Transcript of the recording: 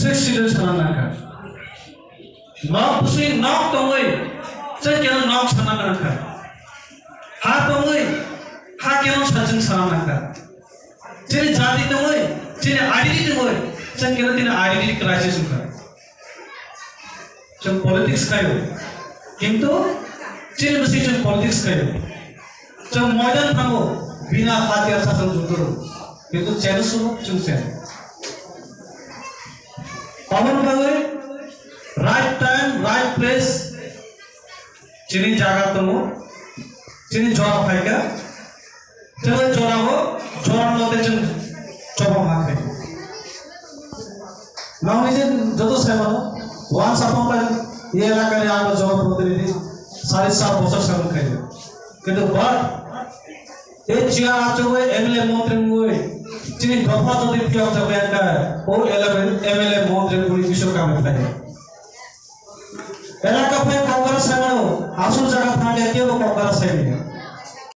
Sexy sanana knock pusi knock tongoi cekelo knock sanana ka ha tongoi ha kelo sajung sanana ka ciri jati tongoi ciri identity tongoi cekelo tina identity crisis ka jam politics kayo kintu ciri mesti jam politics kayo jam modern thango bina hatiar sasang juturu kintu channel suruh chungsen Paman bagai right time, right place. Cini jaga temu, cini jora paika. Jangan jora ho, jora note ceng coba pakai. Now ini jatuh saya mana? Once upon a time, ये इलाका ने आगे जॉब प्रतिनिधि सारे साल बसर से मुख्य है। किंतु बार एक चिया आचो हुए एमएलए मंत्री हुए जिन्हें गफा तो दिख गया जब बैठ गया वो एमएलए मंत्री पूरी विश्व का मित्र है। इलाका पे कांग्रेस है ना आसुर जगह था क्या वो कांग्रेस है नहीं